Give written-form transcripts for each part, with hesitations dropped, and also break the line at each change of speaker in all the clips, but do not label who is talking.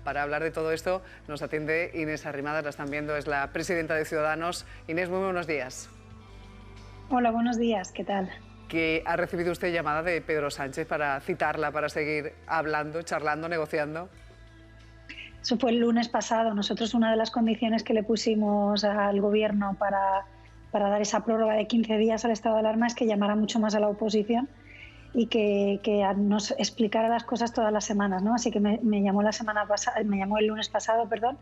para hablar de todo esto nos atiende Inés Arrimadas, la están viendo, es la presidenta de Ciudadanos. Inés, muy buenos días.
Hola, buenos días, ¿qué tal?
¿Que ha recibido usted llamada de Pedro Sánchez para citarla, para seguir hablando, charlando, negociando?
Eso fue el lunes pasado. Nosotros una de las condiciones que le pusimos al Gobierno para dar esa prórroga de 15 días al estado de alarma es que llamara mucho más a la oposición y que nos explicara las cosas todas las semanas, ¿no? Así que me llamó el lunes pasado, perdón,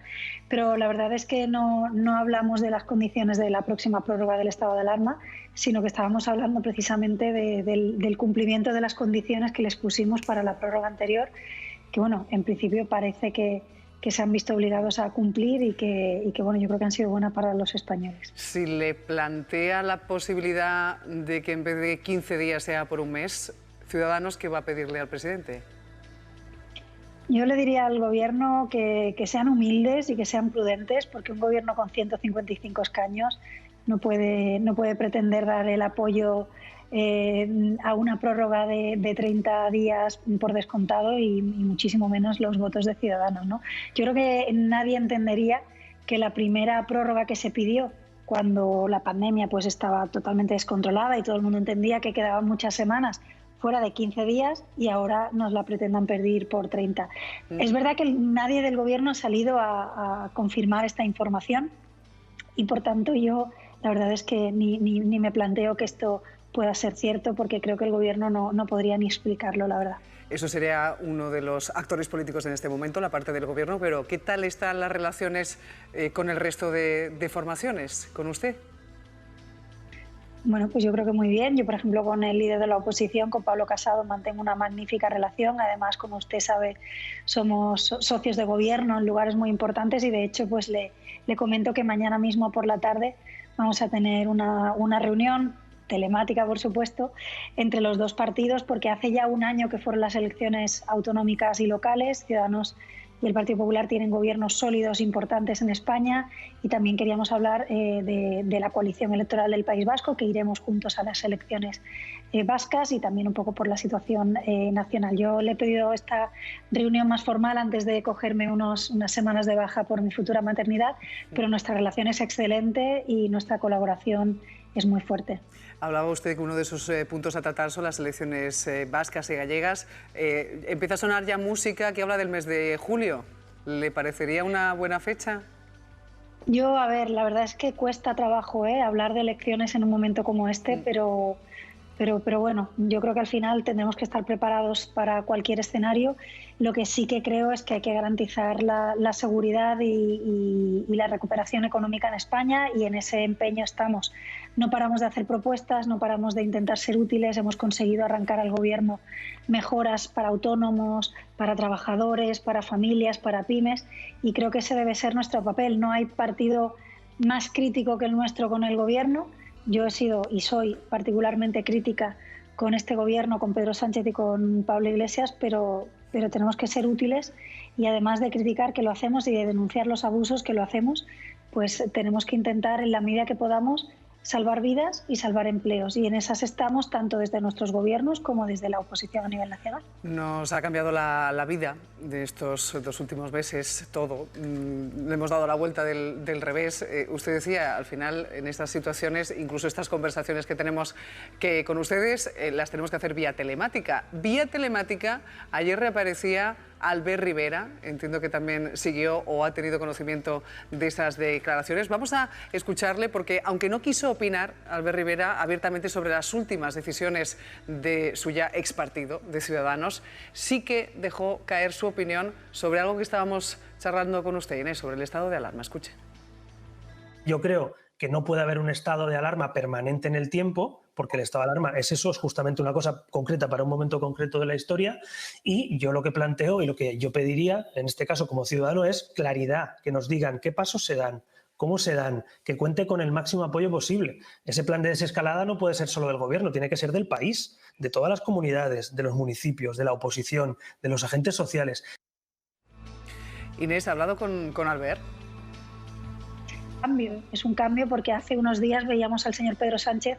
pero la verdad es que no hablamos de las condiciones de la próxima prórroga del estado de alarma, sino que estábamos hablando precisamente del cumplimiento de las condiciones que les pusimos para la prórroga anterior, que bueno, en principio parece que se han visto obligados a cumplir y que bueno, yo creo que han sido buenas para los españoles.
Si le plantea la posibilidad de que en vez de 15 días sea por un mes, Ciudadanos, ¿qué va a pedirle al presidente?
Yo le diría al Gobierno que sean humildes y que sean prudentes, porque un Gobierno con 155 escaños no puede pretender dar el apoyo a una prórroga de 30 días por descontado y muchísimo menos los votos de Ciudadanos, ¿no? Yo creo que nadie entendería que la primera prórroga que se pidió cuando la pandemia pues estaba totalmente descontrolada y todo el mundo entendía que quedaban muchas semanas fuera de 15 días y ahora nos la pretendan pedir por 30. Es verdad que nadie del Gobierno ha salido a confirmar esta información y por tanto yo la verdad es que ni me planteo que esto pueda ser cierto porque creo que el Gobierno no podría ni explicarlo, la verdad.
Eso sería uno de los actores políticos en este momento, la parte del Gobierno, pero ¿qué tal están las relaciones con el resto de formaciones, con usted?
Bueno, pues yo creo que muy bien. Yo, por ejemplo, con el líder de la oposición, con Pablo Casado, mantengo una magnífica relación. Además, como usted sabe, somos socios de gobierno en lugares muy importantes y, de hecho, pues le comento que mañana mismo por la tarde vamos a tener una reunión telemática, por supuesto, entre los dos partidos, porque hace ya un año que fueron las elecciones autonómicas y locales. Ciudadanos y el Partido Popular tienen gobiernos sólidos importantes en España y también queríamos hablar de la coalición electoral del País Vasco, que iremos juntos a las elecciones vascas y también un poco por la situación nacional. Yo le he pedido esta reunión más formal antes de cogerme unas semanas de baja por mi futura maternidad, pero nuestra relación es excelente y nuestra colaboración es muy fuerte.
Hablaba usted que uno de esos puntos a tratar son las elecciones vascas y gallegas. Empieza a sonar ya música que habla del mes de julio. ¿Le parecería una buena fecha?
Yo, a ver, la verdad es que cuesta trabajo hablar de elecciones en un momento como este, pero bueno, yo creo que al final tendremos que estar preparados para cualquier escenario. Lo que sí que creo es que hay que garantizar la seguridad y la recuperación económica en España y en ese empeño estamos. No paramos de hacer propuestas, no paramos de intentar ser útiles. Hemos conseguido arrancar al Gobierno mejoras para autónomos, para trabajadores, para familias, para pymes y creo que ese debe ser nuestro papel. No hay partido más crítico que el nuestro con el Gobierno. Yo he sido y soy particularmente crítica con este Gobierno, con Pedro Sánchez y con Pablo Iglesias, pero tenemos que ser útiles y además de criticar que lo hacemos y de denunciar los abusos que lo hacemos, pues tenemos que intentar en la medida que podamos salvar vidas y salvar empleos. Y en esas estamos tanto desde nuestros gobiernos como desde la oposición a nivel nacional.
Nos ha cambiado la vida de estos 2 últimos meses, todo. Le hemos dado la vuelta del revés. Usted decía, al final, en estas situaciones, incluso estas conversaciones que tenemos con ustedes, las tenemos que hacer vía telemática. Vía telemática, ayer reaparecía Albert Rivera, entiendo que también siguió o ha tenido conocimiento de esas declaraciones. Vamos a escucharle porque, aunque no quiso opinar Albert Rivera abiertamente sobre las últimas decisiones de su ya ex partido, de Ciudadanos, sí que dejó caer su opinión sobre algo que estábamos charlando con usted, Inés, sobre el estado de alarma. Escuche.
Yo creo que no puede haber un estado de alarma permanente en el tiempo, porque el estado de alarma es eso, es justamente una cosa concreta para un momento concreto de la historia, y yo lo que planteo y lo que yo pediría, en este caso como ciudadano, es claridad, que nos digan qué pasos se dan, cómo se dan, que cuente con el máximo apoyo posible. Ese plan de desescalada no puede ser solo del Gobierno, tiene que ser del país, de todas las comunidades, de los municipios, de la oposición, de los agentes sociales.
Inés, ¿ha hablado con Albert?
Es un cambio porque hace unos días veíamos al señor Pedro Sánchez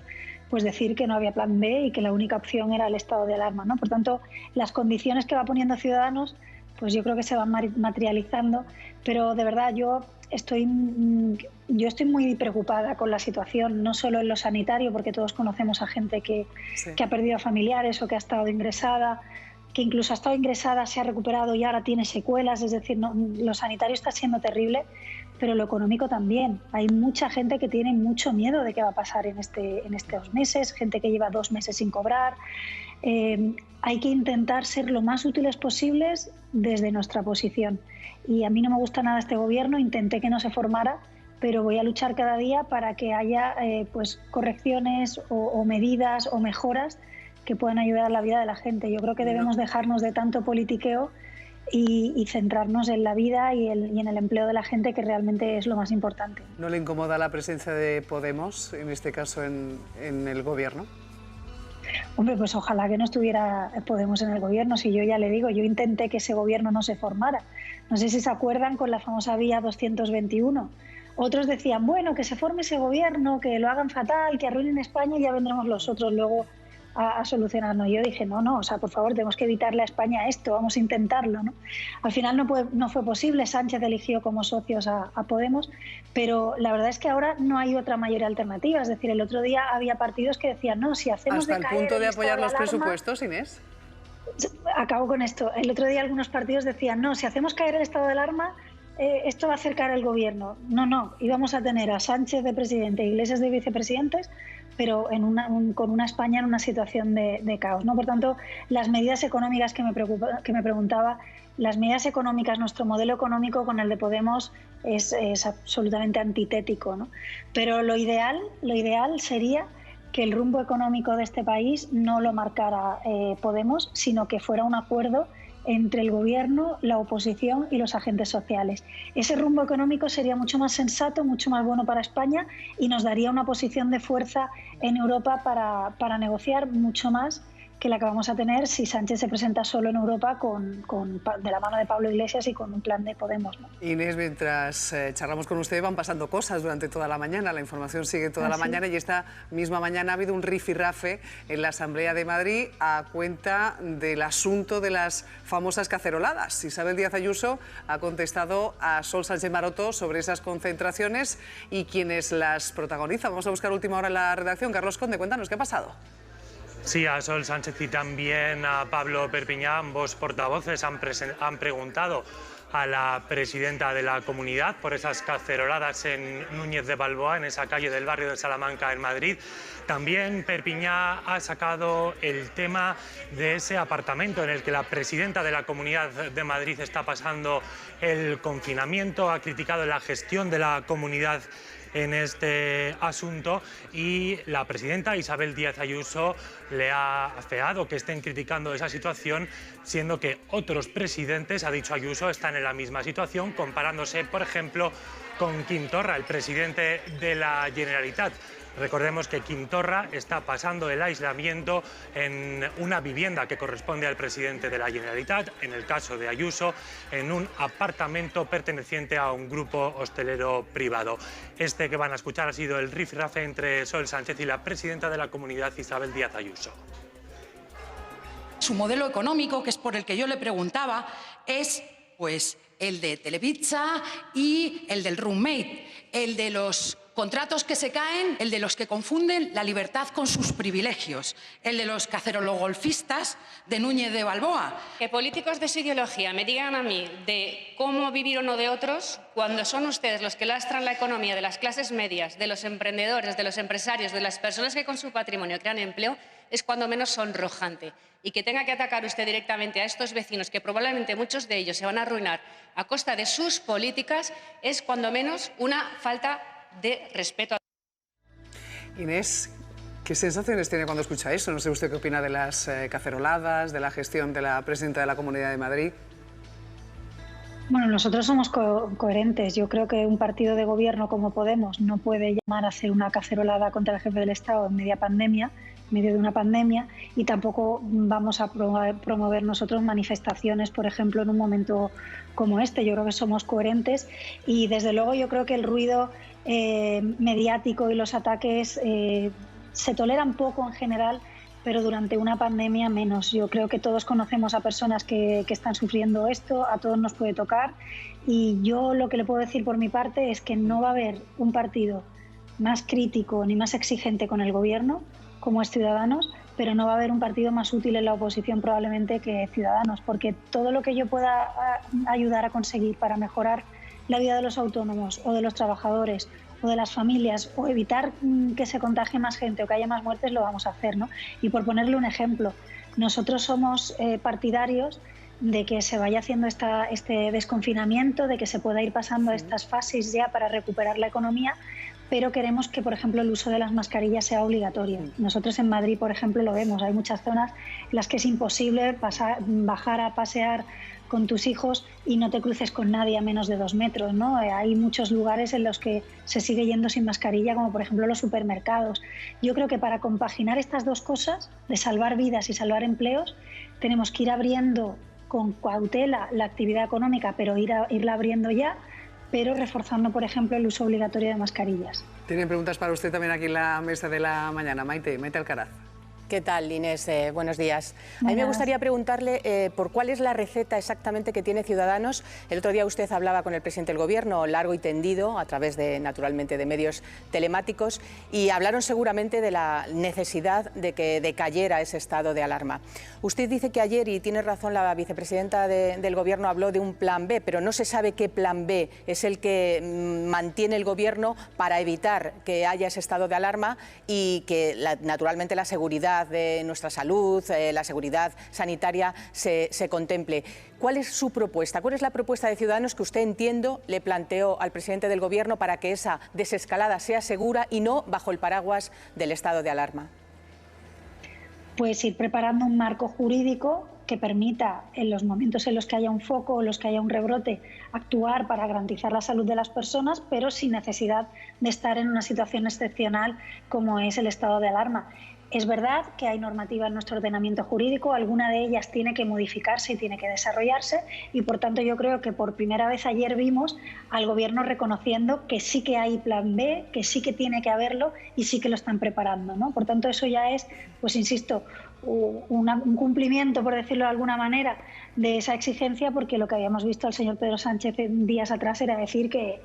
pues decir que no había plan B y que la única opción era el estado de alarma, ¿no? Por tanto, las condiciones que va poniendo Ciudadanos pues yo creo que se van materializando, pero de verdad yo estoy muy preocupada con la situación, no solo en lo sanitario, porque todos conocemos a gente que ha perdido familiares o que ha estado ingresada, que incluso ha estado ingresada, se ha recuperado y ahora tiene secuelas, es decir, lo sanitario está siendo terrible, pero lo económico también. Hay mucha gente que tiene mucho miedo de qué va a pasar en estos meses, gente que lleva 2 meses sin cobrar. Hay que intentar ser lo más útiles posibles desde nuestra posición. Y a mí no me gusta nada este gobierno, intenté que no se formara, pero voy a luchar cada día para que haya pues correcciones o medidas o mejoras que puedan ayudar a la vida de la gente. Yo creo que debemos dejarnos de tanto politiqueo y centrarnos en la vida y en el empleo de la gente, que realmente es lo más importante.
¿No le incomoda la presencia de Podemos, en este caso en el gobierno?
Hombre, pues ojalá que no estuviera Podemos en el gobierno. Si yo ya le digo, yo intenté que ese gobierno no se formara. No sé si se acuerdan con la famosa vía 221. Otros decían, bueno, que se forme ese gobierno, que lo hagan fatal, que arruinen España y ya vendremos los otros luego a solucionarlo. Yo dije, no, o sea, por favor, tenemos que evitarle a España esto, vamos a intentarlo, ¿no? Al final no fue posible, Sánchez eligió como socios a Podemos, pero la verdad es que ahora no hay otra mayor alternativa. Es decir, el otro día había partidos que decían, no, si hacemos
hasta
decaer
el punto de apoyar los
alarma,
presupuestos, Inés.
Acabo con esto. El otro día algunos partidos decían, no, si hacemos caer el estado de alarma, esto va a acercar al gobierno. No, íbamos a tener a Sánchez de presidente e Iglesias de vicepresidentes, pero con una España en una situación de caos, ¿no? Por tanto, las medidas económicas que me preguntaba, las medidas económicas, nuestro modelo económico con el de Podemos es absolutamente antitético, ¿no? Pero lo ideal sería que el rumbo económico de este país no lo marcara Podemos, sino que fuera un acuerdo entre el gobierno, la oposición y los agentes sociales. Ese rumbo económico sería mucho más sensato, mucho más bueno para España y nos daría una posición de fuerza en Europa para negociar mucho más que la que vamos a tener si Sánchez se presenta solo en Europa de la mano de Pablo Iglesias y con un plan de Podemos, ¿no?
Inés, mientras charlamos con usted van pasando cosas durante toda la mañana, la información sigue toda la mañana y esta misma mañana ha habido un rifirrafe en la Asamblea de Madrid a cuenta del asunto de las famosas caceroladas. Isabel Díaz Ayuso ha contestado a Sol Sánchez Maroto sobre esas concentraciones y quienes las protagonizan. Vamos a buscar última hora en la redacción. Carlos Conde, cuéntanos qué ha pasado.
Sí, a Sol Sánchez y también a Pablo Perpiñá, ambos portavoces, han preguntado a la presidenta de la comunidad por esas caceroladas en Núñez de Balboa, en esa calle del barrio de Salamanca, en Madrid. También Perpiñá ha sacado el tema de ese apartamento en el que la presidenta de la Comunidad de Madrid está pasando el confinamiento. Ha criticado la gestión de la comunidad en este asunto y la presidenta Isabel Díaz Ayuso le ha afeado que estén criticando esa situación, siendo que otros presidentes, ha dicho Ayuso, están en la misma situación, comparándose, por ejemplo, con Quim Torra, el presidente de la Generalitat. Recordemos que Quim Torra está pasando el aislamiento en una vivienda que corresponde al presidente de la Generalitat, en el caso de Ayuso, en un apartamento perteneciente a un grupo hostelero privado. Este que van a escuchar ha sido el rifirrafe entre Sol Sánchez y la presidenta de la comunidad, Isabel Díaz Ayuso.
Su modelo económico, que es por el que yo le preguntaba, es pues el de Telepizza y el del roommate, el de los contratos que se caen, el de los que confunden la libertad con sus privilegios, el de los cacerologolfistas de Núñez de Balboa.
Que políticos de su ideología me digan a mí de cómo vivir o no de otros, cuando son ustedes los que lastran la economía de las clases medias, de los emprendedores, de los empresarios, de las personas que con su patrimonio crean empleo, es cuando menos sonrojante. Y que tenga que atacar usted directamente a estos vecinos, que probablemente muchos de ellos se van a arruinar a costa de sus políticas, es cuando menos una falta de respeto.
Inés, ¿qué sensaciones tiene cuando escucha eso? No sé usted qué opina de las caceroladas, de la gestión de la presidenta de la Comunidad de Madrid.
Bueno, nosotros somos coherentes. Yo creo que un partido de gobierno como Podemos no puede llamar a hacer una cacerolada contra el jefe del Estado en medio de una pandemia, y tampoco vamos a promover nosotros manifestaciones, por ejemplo, en un momento como este. Yo creo que somos coherentes y, desde luego, yo creo que el ruido mediático y los ataques se toleran poco en general pero durante una pandemia menos. Yo creo que todos conocemos a personas que están sufriendo esto, a todos nos puede tocar, y yo lo que le puedo decir por mi parte es que no va a haber un partido más crítico ni más exigente con el gobierno como es Ciudadanos, pero no va a haber un partido más útil en la oposición probablemente que Ciudadanos, porque todo lo que yo pueda ayudar a conseguir para mejorar la vida de los autónomos o de los trabajadores o de las familias, o evitar que se contagie más gente o que haya más muertes, lo vamos a hacer, ¿no? Y por ponerle un ejemplo, nosotros somos partidarios de que se vaya haciendo este desconfinamiento, de que se pueda ir pasando a estas fases ya para recuperar la economía, pero queremos que, por ejemplo, el uso de las mascarillas sea obligatorio. Nosotros en Madrid, por ejemplo, lo vemos. Hay muchas zonas en las que es imposible bajar a pasear con tus hijos y no te cruces con nadie a menos de 2 metros, ¿no? Hay muchos lugares en los que se sigue yendo sin mascarilla, como por ejemplo los supermercados. Yo creo que para compaginar estas dos cosas, de salvar vidas y salvar empleos, tenemos que ir abriendo con cautela la actividad económica, pero irla abriendo ya, pero reforzando, por ejemplo, el uso obligatorio de mascarillas.
Tienen preguntas para usted también aquí en la mesa de la mañana. Maite Alcaraz.
¿Qué tal, Inés? Buenos días. A mí me gustaría preguntarle por cuál es la receta exactamente que tiene Ciudadanos. El otro día usted hablaba con el presidente del Gobierno largo y tendido a través de, naturalmente, de medios telemáticos, y hablaron seguramente de la necesidad de que decayera ese estado de alarma. Usted dice que ayer, y tiene razón la vicepresidenta del Gobierno, habló de un plan B, pero no se sabe qué plan B es el que mantiene el Gobierno para evitar que haya ese estado de alarma y que, naturalmente, la seguridad de nuestra salud, la seguridad sanitaria se contemple. ¿Cuál es su propuesta? ¿Cuál es la propuesta de Ciudadanos que usted, entiendo, le planteó al presidente del Gobierno para que esa desescalada sea segura y no bajo el paraguas del estado de alarma?
Pues ir preparando un marco jurídico que permita, en los momentos en los que haya un foco o en los que haya un rebrote, actuar para garantizar la salud de las personas, pero sin necesidad de estar en una situación excepcional como es el estado de alarma. Es verdad que hay normativa en nuestro ordenamiento jurídico, alguna de ellas tiene que modificarse y tiene que desarrollarse, y por tanto yo creo que por primera vez ayer vimos al Gobierno reconociendo que sí que hay plan B, que sí que tiene que haberlo y sí que lo están preparando, ¿no? Por tanto, eso ya es, pues insisto, un cumplimiento, por decirlo de alguna manera, de esa exigencia, porque lo que habíamos visto al señor Pedro Sánchez días atrás era decir que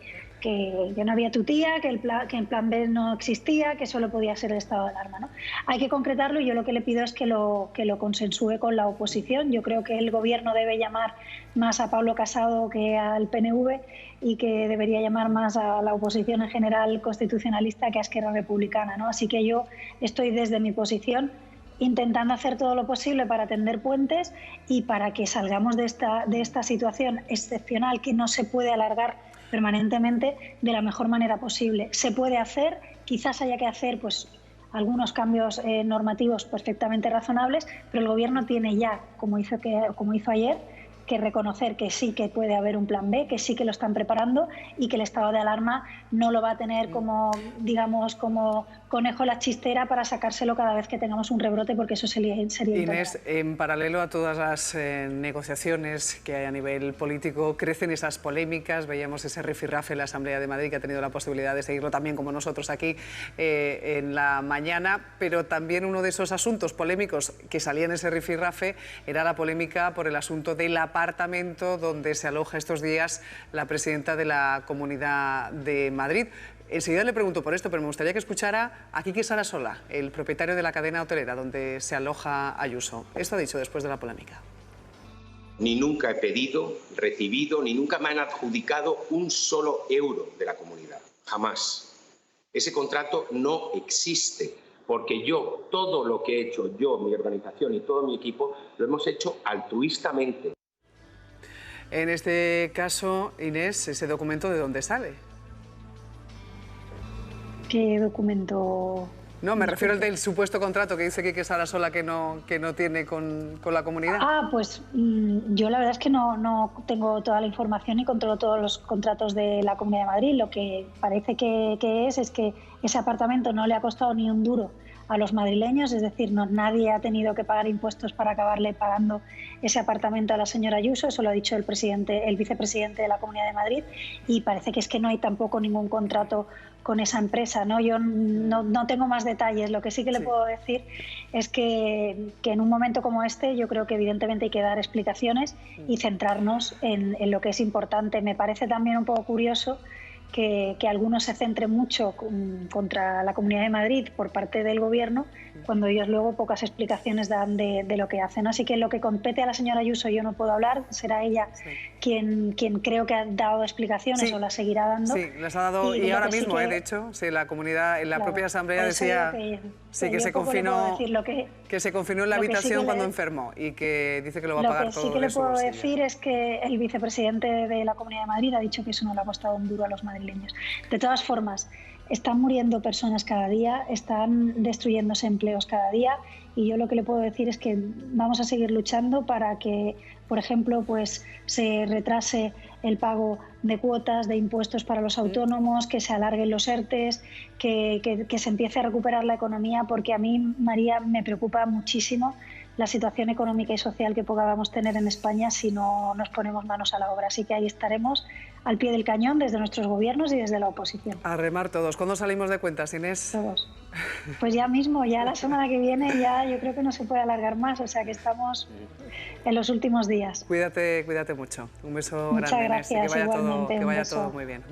no había tutía, que el plan B no existía, que solo podía ser el estado de alarma, ¿no? Hay que concretarlo, y yo lo que le pido es que lo consensúe con la oposición. Yo creo que el Gobierno debe llamar más a Pablo Casado que al PNV, y que debería llamar más a la oposición en general constitucionalista que a Esquerra Republicana, ¿no? Así que yo estoy desde mi posición intentando hacer todo lo posible para tender puentes y para que salgamos de esta situación excepcional que no se puede alargar permanentemente, de la mejor manera posible. Se puede hacer, quizás haya que hacer pues algunos cambios normativos perfectamente razonables, pero el Gobierno tiene ya, como hizo ayer, que reconocer que sí que puede haber un plan B, que sí que lo están preparando, y que el estado de alarma no lo va a tener como, digamos, como conejo la chistera para sacárselo cada vez que tengamos un rebrote, porque eso sería
Inés, en paralelo a todas las negociaciones que hay a nivel político, crecen esas polémicas. Veíamos ese rifirrafe en la Asamblea de Madrid, que ha tenido la posibilidad de seguirlo también como nosotros aquí en la mañana, pero también uno de esos asuntos polémicos que salía en ese rifirrafe era la polémica por el asunto de la apartamento donde se aloja estos días la presidenta de la Comunidad de Madrid. Enseguida le pregunto por esto, pero me gustaría que escuchara a Quique Sarasola, el propietario de la cadena hotelera donde se aloja Ayuso. Esto ha dicho después de la polémica.
Ni nunca he pedido, recibido, ni nunca me han adjudicado un solo euro de la comunidad. Jamás. Ese contrato no existe, porque yo, todo lo que he hecho yo, mi organización y todo mi equipo, lo hemos hecho altruistamente.
En este caso, Inés, ¿ese documento de dónde sale?
¿Qué documento?
No, me refiero al del supuesto contrato que dice Quique Sarasola que no tiene con la comunidad.
Ah, pues yo la verdad es que no tengo toda la información y controlo todos los contratos de la Comunidad de Madrid. Lo que parece que es que ese apartamento no le ha costado ni un duro a los madrileños, es decir, nadie ha tenido que pagar impuestos para acabarle pagando ese apartamento a la señora Ayuso, eso lo ha dicho el vicepresidente de la Comunidad de Madrid, y parece que es que no hay tampoco ningún contrato con esa empresa, ¿no? Yo no tengo más detalles, lo que sí que le puedo decir es que en un momento como este yo creo que evidentemente hay que dar explicaciones y centrarnos en lo que es importante. Me parece también un poco curioso que algunos se centren mucho contra la Comunidad de Madrid por parte del Gobierno, cuando ellos luego pocas explicaciones dan de lo que hacen. Así que lo que compete a la señora Ayuso yo no puedo hablar, será ella quien creo que ha dado explicaciones o las seguirá dando.
Sí, las ha dado y ahora mismo, de hecho, la comunidad, en la propia Asamblea decía que se confinó, que se confinó en la habitación cuando enfermó y que dice que lo va a pagar todo.
Lo que sí que le puedo decir es que el vicepresidente de la Comunidad de Madrid ha dicho que eso no le ha costado un duro a los madrileños. De todas formas, están muriendo personas cada día, están destruyéndose empleos cada día, y yo lo que le puedo decir es que vamos a seguir luchando para que, por ejemplo, pues se retrase el pago de cuotas, de impuestos para los autónomos, que se alarguen los ERTEs, que se empiece a recuperar la economía, porque a mí, María, me preocupa muchísimo la situación económica y social que podamos tener en España si no nos ponemos manos a la obra. Así que ahí estaremos al pie del cañón desde nuestros gobiernos y desde la oposición.
A remar todos. ¿Cuándo salimos de cuentas, Inés?
Todos. Pues ya mismo, ya la semana que viene, ya yo creo que no se puede alargar más, o sea que estamos en los últimos días.
Cuídate mucho. Un beso
Muchas
grande,
gracias,
Inés, y que vaya
igualmente,
todo muy bien.